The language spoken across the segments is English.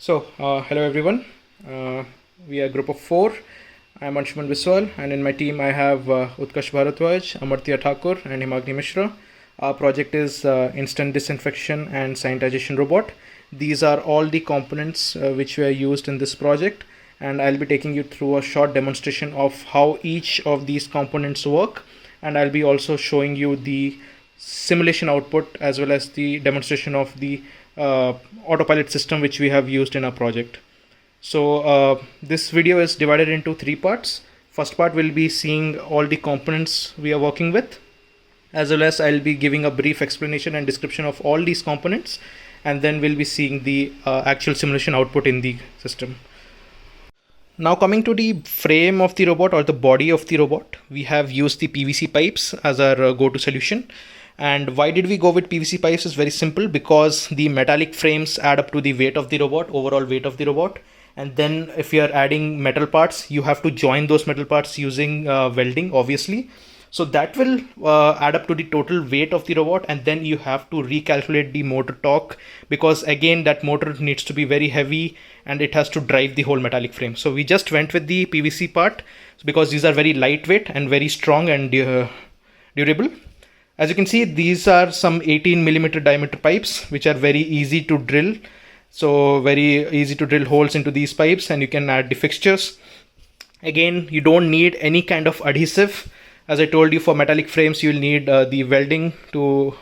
Hello everyone. Uh, we are a group of four. I'm Anshuman Biswal, and in my team I have Utkarsh Bharadwaj, Amartya Thakur, and Himagni Mishra. Our project is instant disinfection and sanitization robot. These are all the components which were used in this project, and I'll be taking you through a short demonstration of how each of these components work, and I'll be also showing you the simulation output as well as the demonstration of the autopilot system which we have used in our project. This video is divided into three parts. First part will be seeing all the components we are working with, as well as I'll be giving a brief explanation and description of all these components, and then we'll be seeing the actual simulation output in the system. Now coming to the frame of the robot or the body of the robot, we have used the PVC pipes as our go-to solution. And why did we go with PVC pipes is very simple, because the metallic frames add up to the weight of the robot, overall weight of the robot. And then if you are adding metal parts, you have to join those metal parts using welding, obviously. So that will add up to the total weight of the robot, and then you have to recalculate the motor torque, because again that motor needs to be very heavy and it has to drive the whole metallic frame. So we just went with the PVC part because these are very lightweight and very strong and durable. As you can see, these are some 18 millimeter diameter pipes which are very easy to drill. So very easy to drill holes into these pipes, and you can add the fixtures. Again, you don't need any kind of adhesive. As I told you, for metallic frames you will need the welding to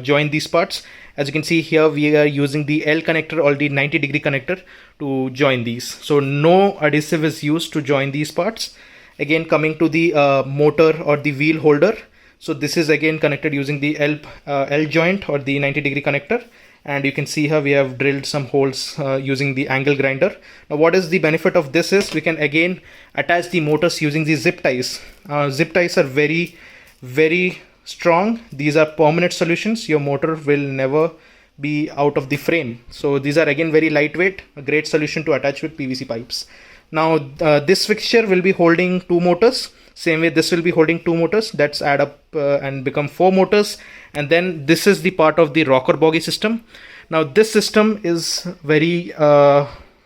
join these parts. As you can see here, we are using the L connector or the 90-degree connector to join these. So no adhesive is used to join these parts. Again, coming to the motor or the wheel holder. So this is again connected using the L joint or the 90-degree connector. And you can see here we have drilled some holes using the angle grinder. Now what is the benefit of this is we can again attach the motors using the zip ties. Zip ties are very strong. These are permanent solutions. Your motor will never be out of the frame. So these are again very lightweight, a great solution to attach with PVC pipes. Now this fixture will be holding two motors. Same way this will be holding two motors. That's add up and become four motors. And then this is the part of the rocker bogie system. Now this system is very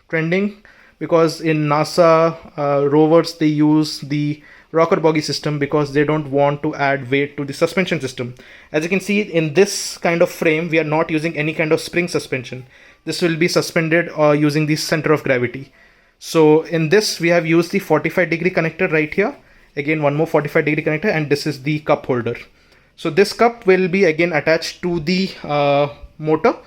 trending, because in NASA rovers they use the rocker bogie system because they don't want to add weight to the suspension system. As you can see, in this kind of frame we are not using any kind of spring suspension. This will be suspended using the center of gravity. So in this we have used the 45-degree connector right here. Again, one more 45-degree connector, and this is the cup holder. So this cup will be again attached to the motor.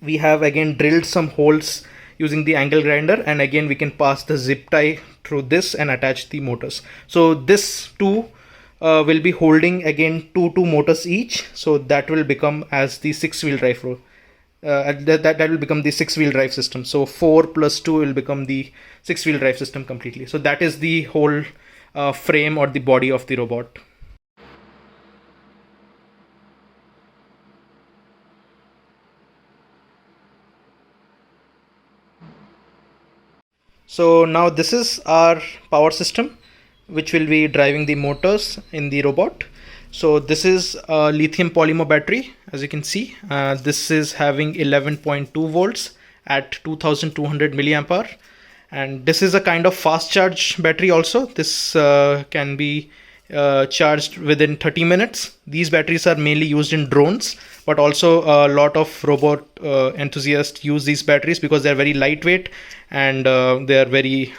We have again drilled some holes using the angle grinder, and again we can pass the zip tie through this and attach the motors. So this two will be holding again two motors each. So that will become as the six-wheel drive row. That will become the six-wheel drive system. So 4 plus 2 will become the six-wheel drive system completely. So that is the whole frame or the body of the robot. So now this is our power system which will be driving the motors in the robot. So this is a lithium polymer battery. As you can see, this is having 11.2 volts at 2200 milliamp hour. And this is a kind of fast charge battery also. This can be charged within 30 minutes. These batteries are mainly used in drones, but also a lot of robot enthusiasts use these batteries because they're very lightweight and they're very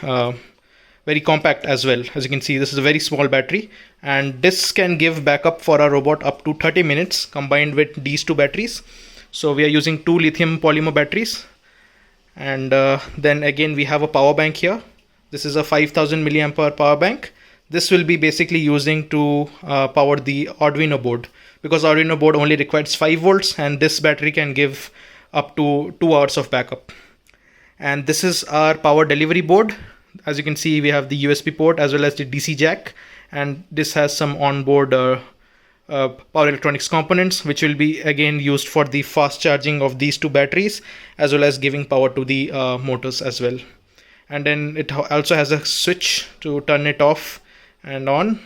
compact as well. As you can see, this is a very small battery, and this can give backup for a robot up to 30 minutes combined with these two batteries. So we are using two lithium polymer batteries. And then again we have a power bank here. This is a 5000 milliamp hour power bank. This will be basically using to power the Arduino board, because Arduino board only requires 5 volts and this battery can give up to 2 hours of backup. And this is our power delivery board. As you can see, we have the USB port as well as the DC jack, and this has some onboard power electronics components which will be again used for the fast charging of these two batteries, as well as giving power to the motors as well. And then it also has a switch to turn it off and on.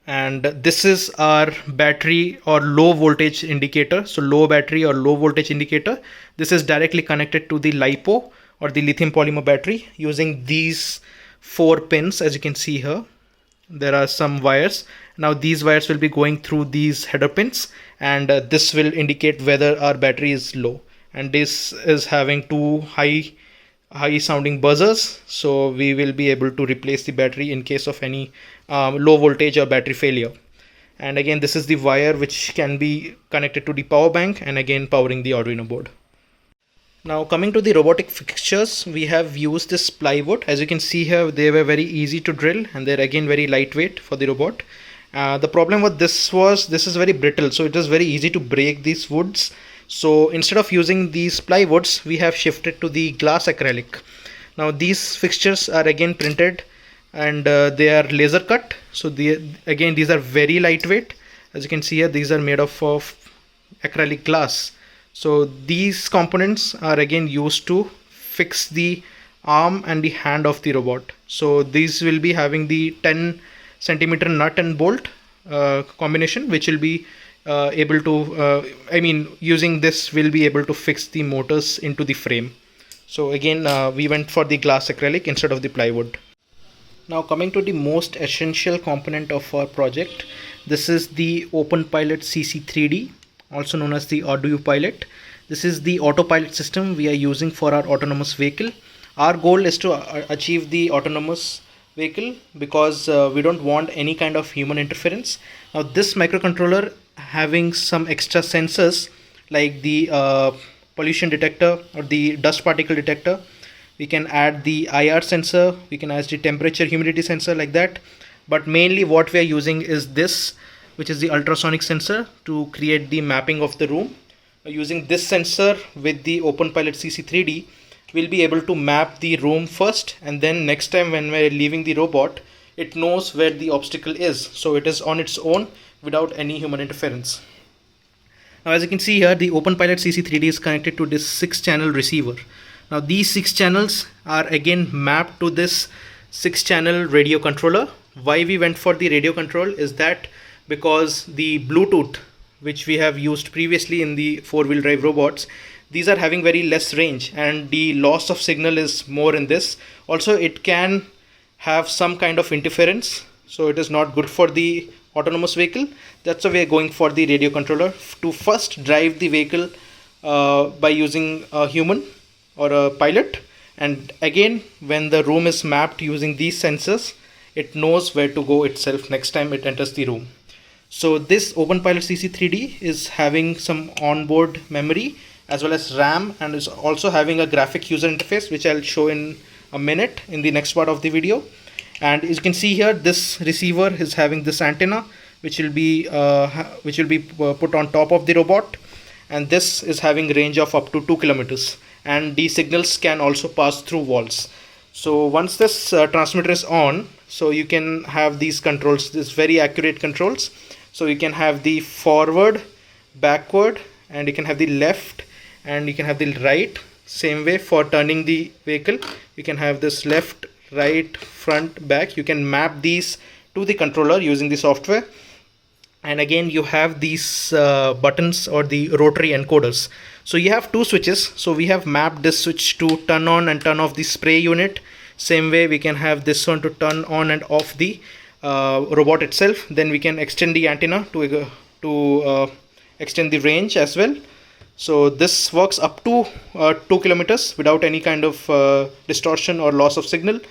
and this is our battery or low voltage indicator. So low battery or low voltage indicator, this is directly connected to the LiPo or the lithium polymer battery using these 4 pins. As you can see here, there are some wires. Now these wires will be going through these header pins, and this will indicate whether our battery is low, and this is having 2 high sounding buzzers, so we will be able to replace the battery in case of any low voltage or battery failure. And again, this is the wire which can be connected to the power bank, and again powering the Arduino board. Now coming to the robotic fixtures, we have used this plywood. As you can see here, they were very easy to drill, and they're again very lightweight for the robot. The problem with this is very brittle, so it is very easy to break these woods. So instead of using these plywoods, we have shifted to the glass acrylic. Now these fixtures are again printed, and they are laser cut. So again, these are very lightweight. As you can see here, these are made of acrylic glass. So these components are again used to fix the arm and the hand of the robot. So these will be having the 10 centimeter nut and bolt combination, which will be able to using this we'll be able to fix the motors into the frame. So again, we went for the glass acrylic instead of the plywood. Now coming to the most essential component of our project, this is the OpenPilot CC3D, also known as the Arduino Pilot. This is the autopilot system we are using for our autonomous vehicle. Our goal is to achieve the autonomous vehicle because we don't want any kind of human interference. Now this microcontroller having some extra sensors like the pollution detector or the dust particle detector. We can add the IR sensor, we can add the temperature humidity sensor like that, but mainly what we are using is this, which is the ultrasonic sensor, to create the mapping of the room. Using this sensor with the OpenPilot CC3D, we'll be able to map the room first, and then next time when we're leaving the robot, it knows where the obstacle is, so it is on its own without any human interference. Now as you can see here, the OpenPilot CC3D is connected to this 6-channel receiver. Now these 6 channels are again mapped to this 6-channel radio controller. Why we went for the radio control is that because the Bluetooth, which we have used previously in the 4-wheel drive robots, these are having very less range, and the loss of signal is more in this. Also, it can have some kind of interference, so it is not good for the autonomous vehicle. That's why we are going for the radio controller to first drive the vehicle by using a human or a pilot, and again when the room is mapped using these sensors, it knows where to go itself next time it enters the room. So this OpenPilot CC3D is having some onboard memory as well as RAM, and is also having a graphic user interface, which I'll show in a minute in the next part of the video. And as you can see here, this receiver is having this antenna which will be put on top of the robot, and this is having range of up to 2 kilometers, and the signals can also pass through walls. So once this transmitter is on, so you can have these controls, this very accurate controls. So you can have the forward, backward, and you can have the left, and you can have the right. Same way for turning the vehicle, you can have this left, right, front, back. You can map these to the controller using the software. And again, you have these buttons or the rotary encoders. So you have 2 switches. So we have mapped this switch to turn on and turn off the spray unit. Same way we can have this one to turn on and off the robot itself. Then we can extend the antenna to extend the range as well. So this works up to 2 kilometers without any kind of distortion or loss of signal.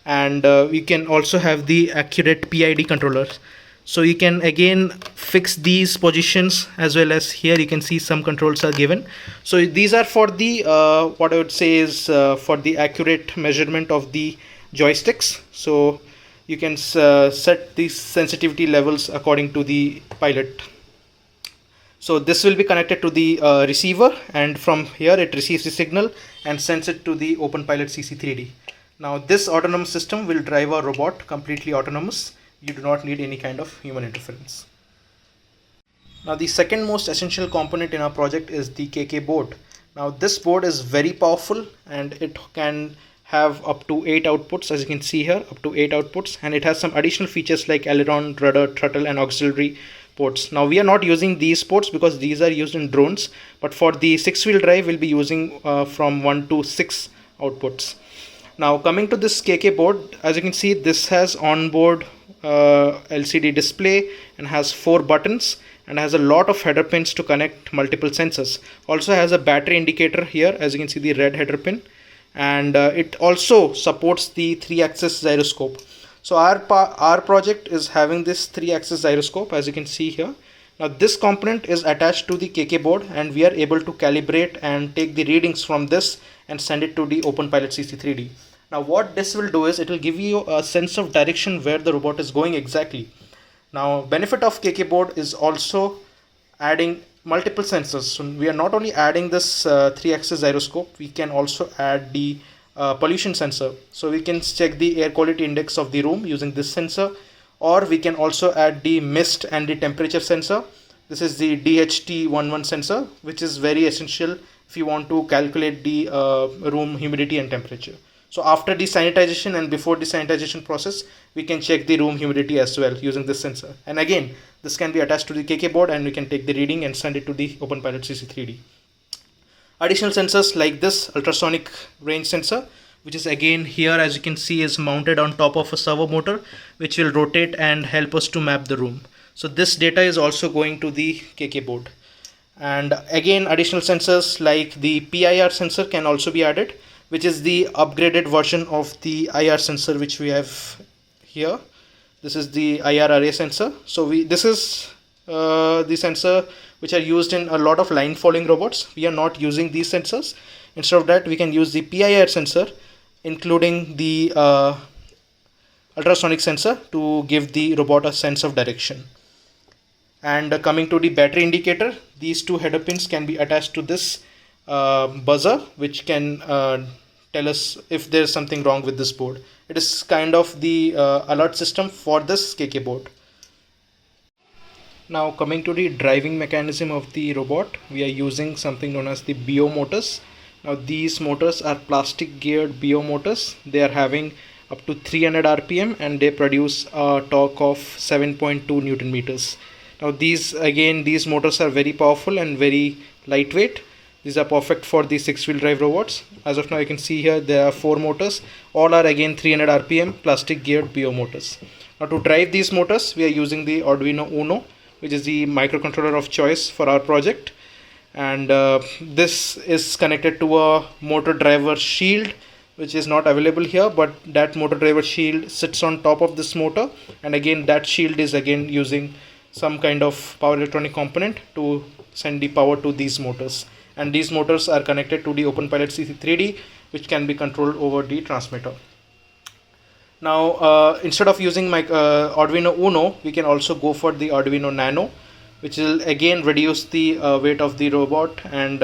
And we can also have the accurate PID controllers. So you can again fix these positions, as well as here you can see some controls are given. So these are for the what I would say is for the accurate measurement of the joysticks. So you can set these sensitivity levels according to the pilot. So this will be connected to the receiver, and from here it receives the signal and sends it to the OpenPilot CC3D. Now this autonomous system will drive our robot completely autonomous. You do not need any kind of human interference. Now the second most essential component in our project is the KK board. Now this board is very powerful, and it can have up to 8 outputs, as you can see here, up to 8 outputs, and it has some additional features like aileron, rudder, throttle, and auxiliary ports. Now we are not using these ports because these are used in drones, but for the 6-wheel drive we'll be using from 1 to 6 outputs. Now coming to this KK board, as you can see, this has onboard LCD display and has 4 buttons and has a lot of header pins to connect multiple sensors. Also has a battery indicator here, as you can see, the red header pin, and it also supports the 3-axis gyroscope. So our project is having this 3-axis gyroscope, as you can see here. Now this component is attached to the KK board, and we are able to calibrate and take the readings from this and send it to the OpenPilot CC3D. Now what this will do is it will give you a sense of direction where the robot is going exactly. Now benefit of KK board is also adding multiple sensors. So we are not only adding this 3-axis gyroscope, we can also add the pollution sensor. So we can check the air quality index of the room using this sensor, or we can also add the mist and the temperature sensor. This is the DHT11 sensor, which is very essential if you want to calculate the room humidity and temperature. So after the sanitization and before the sanitization process, we can check the room humidity as well using this sensor. And again, this can be attached to the KK board and we can take the reading and send it to the OpenPilot CC3D. Additional sensors like this ultrasonic range sensor, which is again here, as you can see, is mounted on top of a servo motor, which will rotate and help us to map the room. So this data is also going to the KK board. And again, additional sensors like the PIR sensor can also be added, which is the upgraded version of the IR sensor which we have here. This is the IR array sensor. So this is the sensor which are used in a lot of line following robots. We are not using these sensors. Instead of that, we can use the PIR sensor, including the ultrasonic sensor, to give the robot a sense of direction. And coming to the battery indicator, these 2 header pins can be attached to this buzzer, which can tell us if there's something wrong with this board. It is kind of the alert system for this KK board. Now coming to the driving mechanism of the robot, we are using something known as the BO motors. Now these motors are plastic geared BO motors. They are having up to 300 RPM and they produce a torque of 7.2 Newton meters. Now these motors are very powerful and very lightweight. These are perfect for the 6-wheel drive robots. As of now, you can see here there are 4 motors. All are again 300 RPM plastic geared BO motors. Now to drive these motors, we are using the Arduino Uno, which is the microcontroller of choice for our project. And this is connected to a motor driver shield, which is not available here, but that motor driver shield sits on top of this motor. And again, that shield is again using some kind of power electronic component to send the power to these motors. And these motors are connected to the OpenPilot CC3D, which can be controlled over the transmitter. Now instead of using my Arduino Uno, we can also go for the Arduino Nano, which will again reduce the weight of the robot. And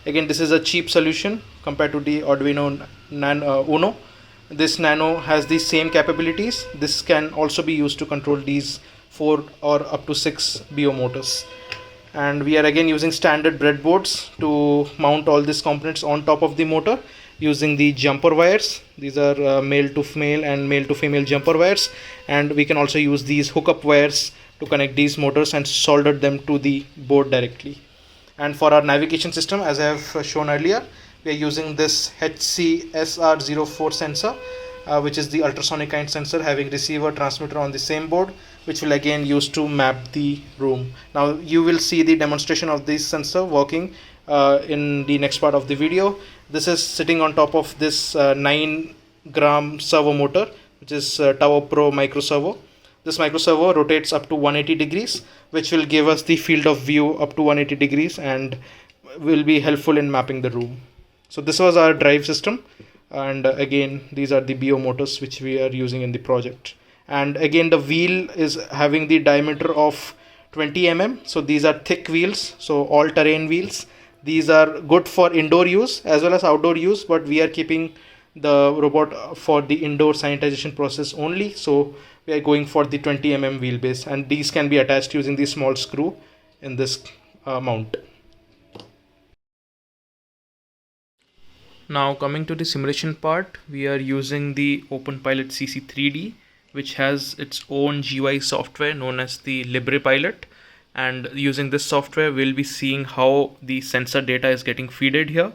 again, this is a cheap solution compared to the Arduino Uno. This Nano has the same capabilities. This can also be used to control these 4 or up to 6 BO motors. And we are again using standard breadboards to mount all these components on top of the motor using the jumper wires. These are male to male and male to female jumper wires, and we can also use these hookup wires to connect these motors and solder them to the board directly. And for our navigation system, as I have shown earlier, we are using this HCSR04 sensor, which is the ultrasonic kind sensor having receiver transmitter on the same board, which will again use to map the room. Now you will see the demonstration of this sensor working in the next part of the video. This is sitting on top of this 9-gram servo motor, which is Tower Pro micro servo. This micro servo rotates up to 180 degrees, which will give us the field of view up to 180 degrees and will be helpful in mapping the room. So this was our drive system, and again these are the BO motors which we are using in the project. And again, the wheel is having the diameter of 20 mm. So these are thick wheels, so all terrain wheels. These are good for indoor use as well as outdoor use, but we are keeping the robot for the indoor sanitization process only. So we are going for the 20 mm wheelbase, and these can be attached using the small screw in this mount. Now coming to the simulation part, we are using the OpenPilot CC3D, which has its own GUI software known as the LibrePilot. And using this software, we'll be seeing how the sensor data is getting fed here.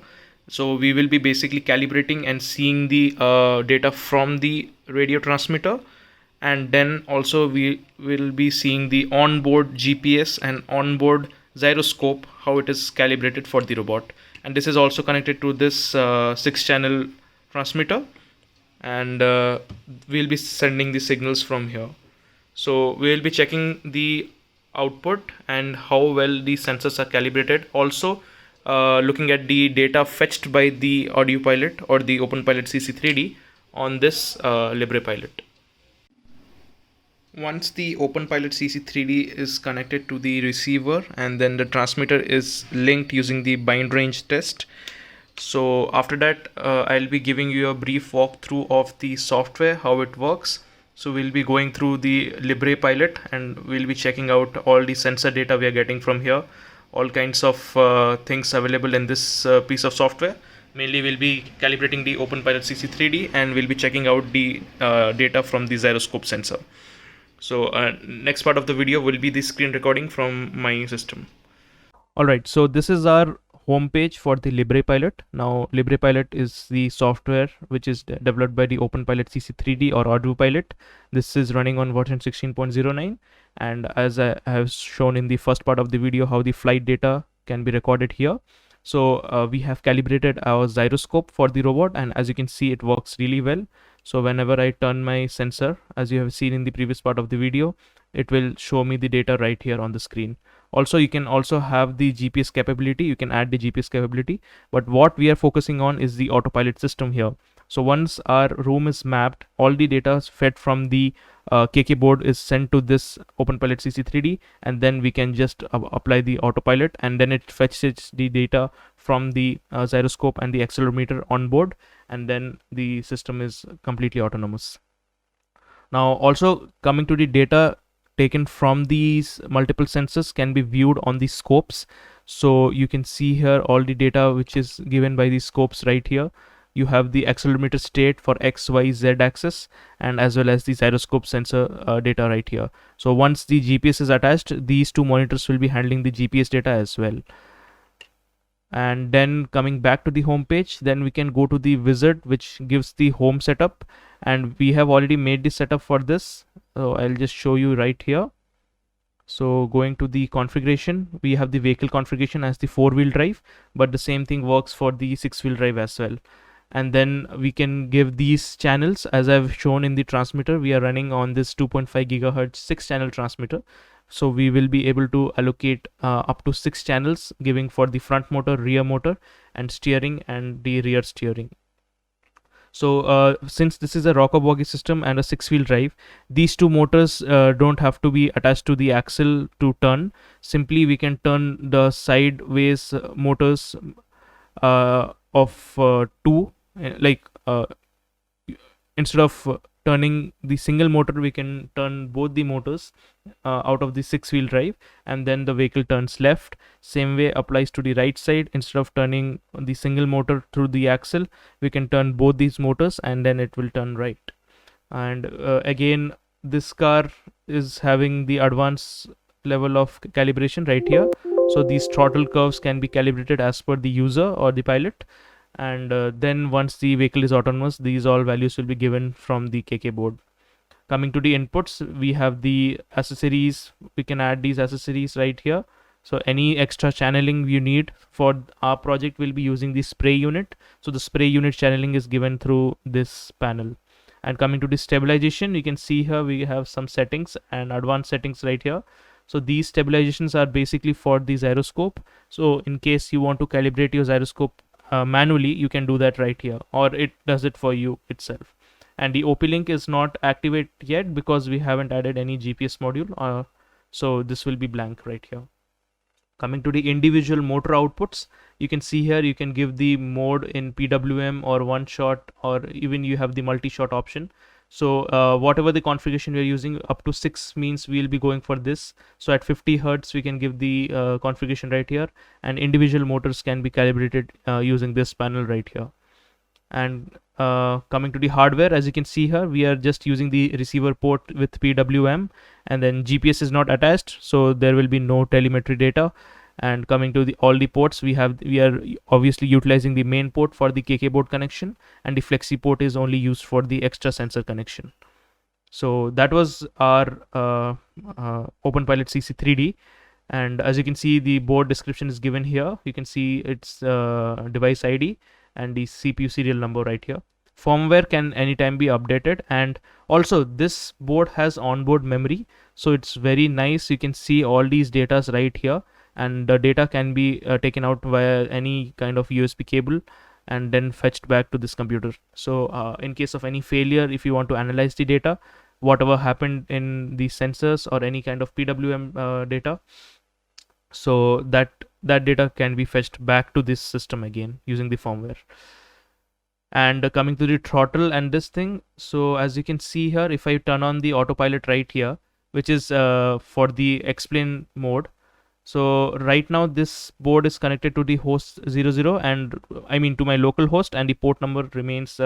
So we will be basically calibrating and seeing the data from the radio transmitter, and then also we will be seeing the onboard GPS and onboard gyroscope, how it is calibrated for the robot. And this is also connected to this 6-channel transmitter, and we'll be sending the signals from here. So we'll be checking the output and how well the sensors are calibrated. Also looking at the data fetched by the AudioPilot or the OpenPilot CC3D on this LibrePilot. Once the OpenPilot CC3D is connected to the receiver and then the transmitter is linked using the bind range test. So after that, I'll be giving you a brief walkthrough of the software, how it works. So we'll be going through the LibrePilot and we'll be checking out all the sensor data we are getting from here, all kinds of things available in this piece of software. Mainly we'll be calibrating the OpenPilot CC3D and we'll be checking out the data from the gyroscope sensor. So next part of the video will be the screen recording from my system. Alright, so this is our homepage for the LibrePilot. Now LibrePilot is the software which is developed by the OpenPilot CC3D or AudioPilot. This is running on version 16.09, and as I have shown in the first part of the video how the flight data can be recorded here. So we have calibrated our gyroscope for the robot, and as you can see it works really well. So whenever I turn my sensor, as you have seen in the previous part of the video, it will show me the data right here on the screen. Also, you can also have the GPS capability. You can add the GPS capability, but what we are focusing on is the autopilot system here. So once our room is mapped, all the data fed from the KK board is sent to this OpenPilot CC3D, and then we can just apply the autopilot, and then it fetches the data from the gyroscope and the accelerometer on board, and then the system is completely autonomous. Now also coming to the data taken from these multiple sensors can be viewed on the scopes. So you can see here all the data which is given by the scopes right here. You have the accelerometer state for X, Y, Z axis, and as well as the gyroscope sensor data right here. So once the GPS is attached, these two monitors will be handling the GPS data as well. And then coming back to the home page, then we can go to the wizard which gives the home setup, and we have already made the setup for this. So I'll just show you right here. So going to the configuration, we have the vehicle configuration as the 4-wheel drive, but the same thing works for the 6-wheel drive as well. And then we can give these channels as I've shown in the transmitter. We are running on this 2.5 gigahertz 6-channel transmitter. So we will be able to allocate up to 6 channels, giving for the front motor, rear motor, and steering and the rear steering. So since this is a rocker bogie system and a 6-wheel drive, these two motors don't have to be attached to the axle to turn. Simply we can turn the sideways motors of 2, like instead of turning the single motor, we can turn both the motors out of the 6-wheel drive, and then the vehicle turns left. Same way applies to the right side. Instead of turning the single motor through the axle, we can turn both these motors and then it will turn right. And again, this car is having the advanced level of calibration right here. So these throttle curves can be calibrated as per the user or the pilot, and then once the vehicle is autonomous, these all values will be given from the KK board. Coming to the inputs, we have the accessories. We can add these accessories right here. So any extra channeling you need for our project will be using the spray unit. So the spray unit channeling is given through this panel. And coming to the stabilization, you can see here we have some settings and advanced settings right here. So these stabilizations are basically for the gyroscope. So in case you want to calibrate your gyroscope manually, you can do that right here, or it does it for you itself. And the OP-Link is not activated yet because we haven't added any GPS module, so this will be blank right here. Coming to the individual motor outputs, you can see here you can give the mode in PWM or one shot, or even you have the multi-shot option. So whatever the configuration we are using, up to 6 means we'll be going for this. So at 50 Hertz we can give the configuration right here, and individual motors can be calibrated using this panel right here. And coming to the hardware, as you can see here, we are just using the receiver port with PWM, and then GPS is not attached, so there will be no telemetry data. And coming to all the ports, we are obviously utilizing the main port for the KK board connection, and the flexi port is only used for the extra sensor connection. So that was our OpenPilot CC3D. And as you can see, the board description is given here. You can see its device ID and the CPU serial number right here. Firmware can anytime be updated, and also this board has onboard memory, so it's very nice. You can see all these datas right here, and the data can be taken out via any kind of USB cable and then fetched back to this computer. So in case of any failure, if you want to analyze the data, whatever happened in the sensors or any kind of PWM data, so that data can be fetched back to this system again using the firmware. And coming to the throttle and this thing, so as you can see here, if I turn on the autopilot right here, which is for the explain mode, so right now this board is connected to the host 00, and I mean to my local host, and the port number remains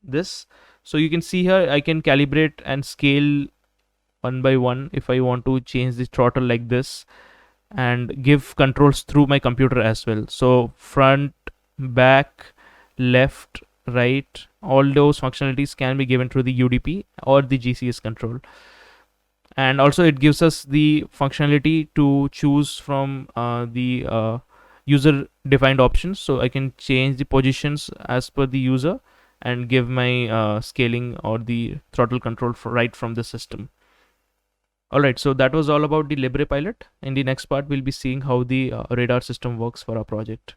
this. So you can see here I can calibrate and scale one by one if I want to change the throttle like this, and give controls through my computer as well. So front, back, left, right, all those functionalities can be given through the UDP or the GCS control. And also it gives us the functionality to choose from the user defined options, so I can change the positions as per the user and give my scaling or the throttle control right from the system. Alright, so that was all about the Libre Pilot. In the next part, we'll be seeing how the radar system works for our project.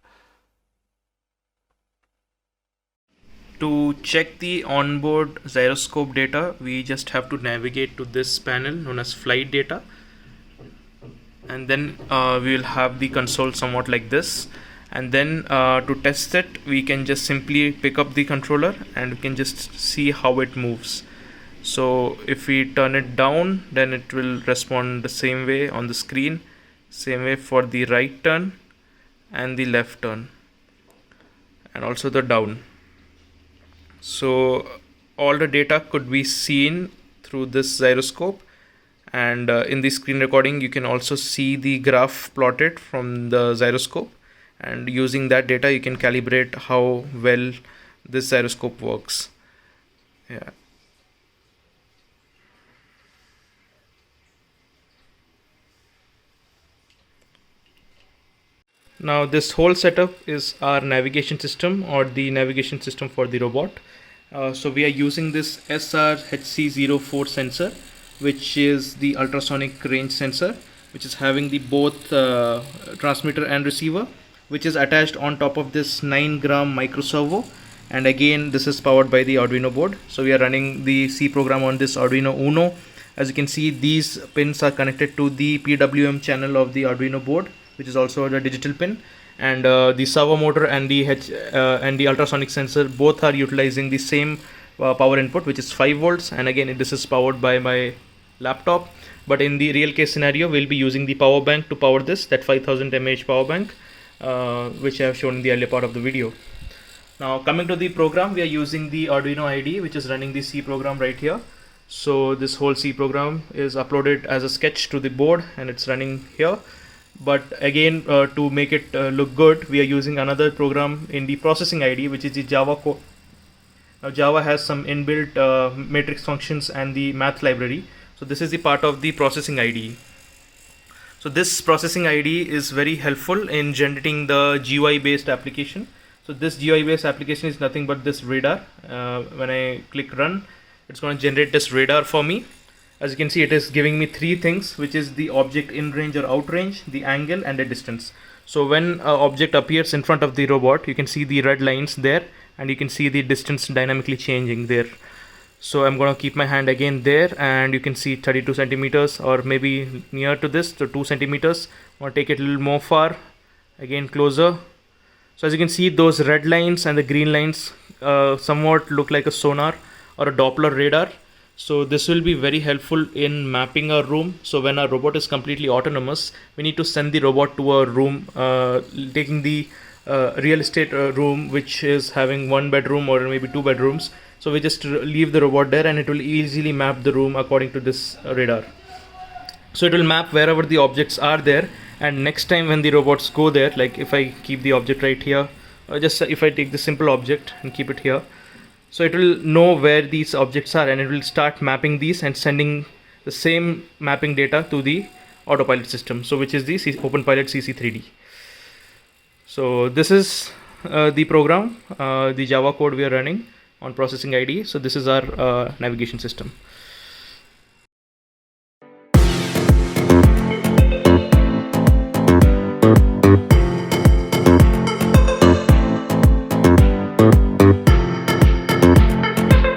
To check the onboard gyroscope data, we just have to navigate to this panel known as flight data. And then we will have the console somewhat like this. And then to test it, we can just simply pick up the controller and we can just see how it moves. So if we turn it down, then it will respond the same way on the screen, same way for the right turn and the left turn, and also the down. So all the data could be seen through this gyroscope, and in the screen recording you can also see the graph plotted from the gyroscope, and using that data you can calibrate how well this gyroscope works. Yeah. Now this whole setup is our navigation system, or the navigation system for the robot. So we are using this SR-HC04 sensor, which is the ultrasonic range sensor, which is having the both transmitter and receiver, which is attached on top of this 9-gram micro servo. And again, this is powered by the Arduino board. So we are running the C program on this Arduino Uno. As you can see, these pins are connected to the PWM channel of the Arduino board, which is also the digital pin, and the servo motor and the ultrasonic sensor both are utilizing the same power input, which is 5 volts. And again, this is powered by my laptop, but in the real case scenario we'll be using the power bank to power this, that 5000 mAh power bank, which I have shown in the earlier part of the video. Now coming to the program, we are using the Arduino IDE, which is running the C program right here. So this whole C program is uploaded as a sketch to the board and it's running here. But again, to make it look good, we are using another program in the processing IDE, which is the Java code. Now Java has some inbuilt matrix functions and the math library. So this is the part of the processing IDE. So this processing IDE is very helpful in generating the GUI based application. So this GUI based application is nothing but this radar. When I click run, it's going to generate this radar for me. As you can see, it is giving me 3 things, which is the object in range or out range, the angle and the distance. So when an object appears in front of the robot, you can see the red lines there, and you can see the distance dynamically changing there. So I'm going to keep my hand again there, and you can see 32 centimeters or maybe near to this, so 2 centimeters. I'm going to take it a little more far, again closer. So as you can see, those red lines and the green lines somewhat look like a sonar or a Doppler radar. So this will be very helpful in mapping our room. So when our robot is completely autonomous, we need to send the robot to a room, taking the real estate room which is having one bedroom or maybe two bedrooms. So we just leave the robot there and it will easily map the room according to this radar. So it will map wherever the objects are there, and next time when the robots go there, like if I keep the object right here, or just if I take the simple object and keep it here, so it will know where these objects are and it will start mapping these and sending the same mapping data to the autopilot system, so which is the OpenPilot CC3D. So this is the program, the Java code we are running on processing ID. So this is our navigation system.